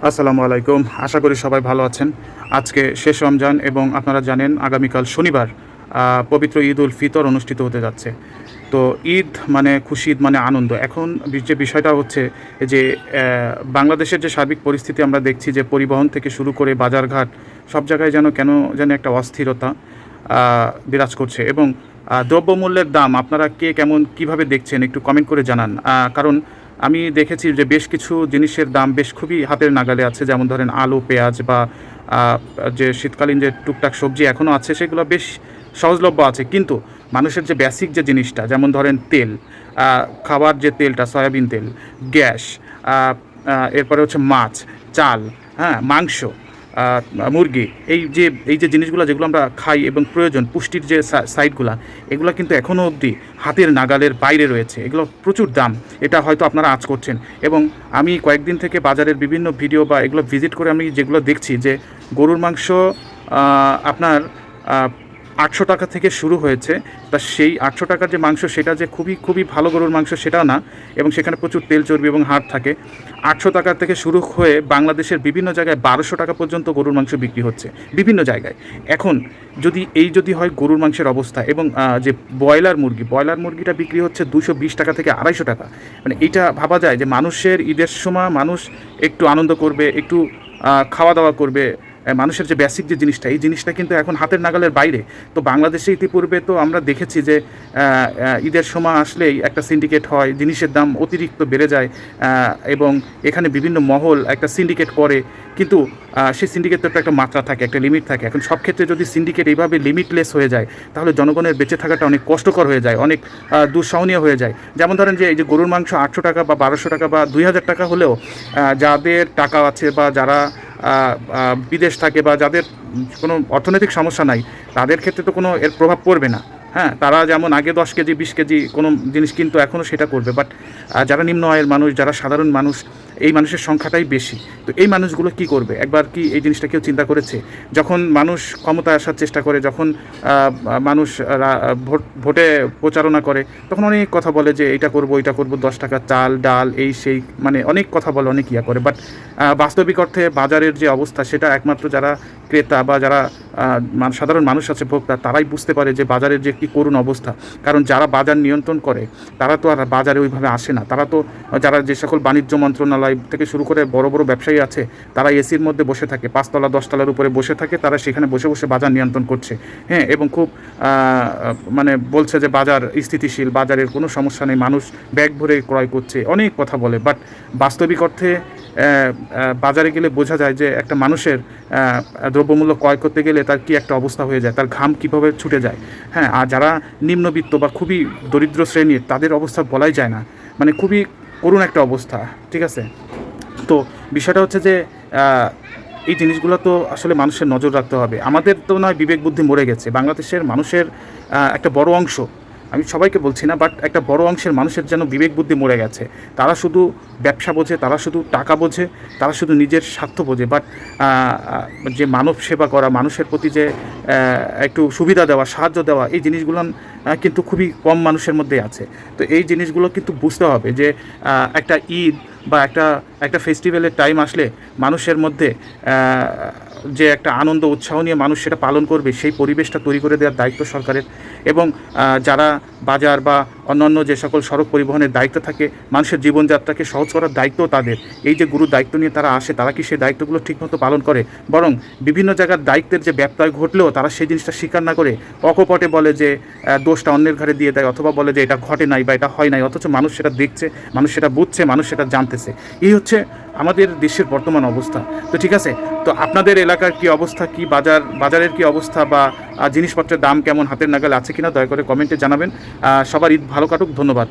আসসালামু আলাইকুম। আশা করি সবাই ভালো আছেন। আজকে শেষ রমজান এবং আপনারা জানেন আগামীকাল শনিবার পবিত্র ঈদ উল ফিতর অনুষ্ঠিত হতে যাচ্ছে। তো ঈদ মানে খুশি, ঈদ মানে আনন্দ। এখন যে বিষয়টা হচ্ছে যে বাংলাদেশের যে সার্বিক পরিস্থিতি আমরা দেখছি যে পরিবহন থেকে শুরু করে বাজারঘাট সব জায়গায় যেন একটা অস্থিরতা বিরাজ করছে এবং দ্রব্যমূল্যের দাম আপনারা কে কেমন কিভাবে দেখছেন একটু কমেন্ট করে জানান। কারণ আমি দেখেছি যে বেশ কিছু জিনিসের দাম বেশ খুবই হাতের নাগালে আছে, যেমন ধরেন আলু, পেঁয়াজ বা যে শীতকালীন যে টুকটাক সবজি এখনও আছে সেগুলো বেশ সহজলভ্য আছে, কিন্তু মানুষের যে বেসিক যে জিনিসটা, যেমন ধরেন তেল, খাবার যে তেলটা সয়াবিন তেল, গ্যাস, এরপরে হচ্ছে মাছ, চাল, হ্যাঁ, মাংস, মুরগি, এই যে জিনিসগুলো যেগুলো আমরা খাই এবং প্রয়োজন পুষ্টির যে সাইডগুলো, এগুলো কিন্তু এখনও অবধি হাতের নাগালের বাইরে রয়েছে। এগুলো প্রচুর দাম, এটা হয়তো আপনারা আঁচ করছেন। এবং আমি কয়েকদিন থেকে বাজারের বিভিন্ন ভিডিও বা এগুলো ভিজিট করে আমি যেগুলো দেখছি যে গরুর মাংস আপনার 800 টাকা থেকে শুরু হয়েছে। তা সেই 800 টাকার যে মাংস সেটা যে খুবই খুবই ভালো গরুর মাংস সেটাও না, এবং সেখানে প্রচুর তেল চর্বি এবং হাড় থাকে। 800 টাকা থেকে শুরু হয়ে বাংলাদেশের বিভিন্ন জায়গায় 1200 টাকা পর্যন্ত গরুর মাংস বিক্রি হচ্ছে বিভিন্ন জায়গায়। এখন যদি হয় গরুর মাংসের অবস্থা, এবং যে ব্রয়লার মুরগিটা বিক্রি হচ্ছে 220 টাকা থেকে 250 টাকা। মানে এইটা ভাবা যায় যে মানুষের ঈদের সময় মানুষ একটু আনন্দ করবে, একটু খাওয়া দাওয়া করবে, মানুষের যে বেসিক যে জিনিসটা, এই জিনিসটা কিন্তু এখন হাতের নাগালের বাইরে। তো বাংলাদেশে ইতিপূর্বে তো আমরা দেখেছি যে ঈদের সময় আসলেই একটা সিন্ডিকেট হয়, জিনিসের দাম অতিরিক্ত বেড়ে যায়, এবং এখানে বিভিন্ন মহল একটা সিন্ডিকেট করে, কিন্তু সেই সিন্ডিকেটের তো একটা মাত্রা থাকে, একটা লিমিট থাকে। এখন সব ক্ষেত্রে যদি সিন্ডিকেট এইভাবে লিমিটলেস হয়ে যায় তাহলে জনগণের বেঁচে থাকাটা অনেক কষ্টকর হয়ে যায়, অনেক দুঃসহনীয় হয়ে যায়। যেমন ধরেন যে এই যে গরুর মাংস 800 টাকা বা 1200 টাকা বা 2000 টাকা হলেও যাদের টাকা আছে বা যারা বিদেশ থাকে বা যাদের কোনো অর্থনৈতিক সমস্যা নাই, তাদের ক্ষেত্রে তো কোনো এর প্রভাব পড়বে না। হ্যাঁ, তারা যেমন আগে 10 কেজি 20 কেজি কোনো জিনিস কিন্তু এখনও সেটা করবে, বাট যারা নিম্ন আয়ের মানুষ, যারা সাধারণ মানুষ, এই মানুষের সংখ্যাটাই বেশি। তো এই মানুষগুলো কি করবে? একবার কি এই জিনিসটা কেউ চিন্তা করেছে? যখন মানুষ ক্ষমতায় আসার চেষ্টা করে, যখন মানুষ ভোটে প্রচারণা করে, তখন অনেক কথা বলে যে এইটা করব ওইটা করব, 10 টাকা চাল ডাল এই সেই, মানে অনেক কথা বলে, অনেক ইয়া করে। বাট বাস্তবিক অর্থে বাজারের যে অবস্থা সেটা একমাত্র যারা ক্রেতা বা যারা সাধারণ মানুষ আছে ভোক্তা, তারাই বুঝতে পারে যে বাজারের যে কী করুণ অবস্থা। কারণ যারা বাজার নিয়ন্ত্রণ করে তারা তো আর বাজারে ওইভাবে আসে না। তারা তো যারা যে সকল বাণিজ্য মন্ত্রণালয় থেকে শুরু করে বড় বড় ব্যবসায়ী আছে, তারা এসির মধ্যে বসে থাকে, 5 তলা 10 তলার উপরে বসে থাকে, তারা সেখানে বসে বসে বাজার নিয়ন্ত্রণ করছে। হ্যাঁ, এবং খুব মানে বলছে যে বাজার স্থিতিশীল, বাজারের কোনো সমস্যা নেই, মানুষ ব্যাগ ভরে ক্রয় করছে, অনেক কথা বলে। বাট বাস্তবিক অর্থে বাজারে গেলে বোঝা যায় যে একটা মানুষের দ্রব্যমূল্য ক্রয় করতে গেলে তার কী একটা অবস্থা হয়ে যায়, তার ঘাম কীভাবে ছুটে যায়। হ্যাঁ, আর যারা নিম্নবিত্ত বা খুবই দরিদ্র শ্রেণীর, তাদের অবস্থা বলাই যায় না, মানে খুবই করুণ একটা অবস্থা। ঠিক আছে, তো বিষয়টা হচ্ছে যে এই জিনিসগুলো তো আসলে মানুষের নজর রাখতে হবে। আমাদের তো নয় বিবেক বুদ্ধি মরে গেছে, বাংলাদেশের মানুষের একটা বড় অংশ, আমি সবাইকে বলছি না, বাট একটা বড় অংশের মানুষের যেন বিবেক বুদ্ধি মরে গেছে। তারা শুধু ব্যবসা বোঝে, তারা শুধু টাকা বোঝে, তারা শুধু নিজের স্বার্থ বোঝে। বাট যে মানব সেবা করা, মানুষের প্রতি যে একটু সুবিধা দেওয়া, সাহায্য দেওয়া, এই জিনিসগুলো কিন্তু খুবই কম মানুষের মধ্যে আছে। তো এই জিনিসগুলো কিন্তু বুঝতে হবে যে একটা ঈদ বা একটা ফেস্টিভ্যালের টাইম আসলে মানুষের মধ্যে যে একটা আনন্দ উৎসাহ নিয়ে মানুষ সেটা পালন করবে, সেই পরিবেশটা তৈরি করে দেওয়ার দায়িত্ব সরকারের। এবং যারা বাজার বা অন্যান্য যে সকল সড়ক পরিবহনের দায়িত্ব থাকে, মানুষের জীবনযাত্রাকে সহজ করার দায়িত্বও তাদের। এই যে গুরুর দায়িত্ব নিয়ে তারা আসে, তারা কি সেই দায়িত্বগুলো ঠিকমতো পালন করে? বরং বিভিন্ন জায়গার দায়িত্বের যে ব্যত্যয় ঘটলেও তারা সেই জিনিসটা স্বীকার না করে অকপটে বলে যে দোষটা অন্যের ঘাড়ে দিয়ে দেয়, অথবা বলে যে এটা ঘটে নাই বা এটা হয় নাই, অথচ মানুষ সেটা দেখছে, মানুষ সেটা বুঝছে, মানুষ সেটা জানতেছে। এই হচ্ছে আমাদের দেশের বর্তমান অবস্থা। তো ঠিক আছে, তো আপনাদের এলাকার কি অবস্থা, কি বাজারের কি অবস্থা, বা জিনিসপত্রের দাম কেমন, হাতের নাগাল আছে কিনা, দয়া করে কমেন্টে জানাবেন। সবার ঈদ ভালো কাটুক। ধন্যবাদ।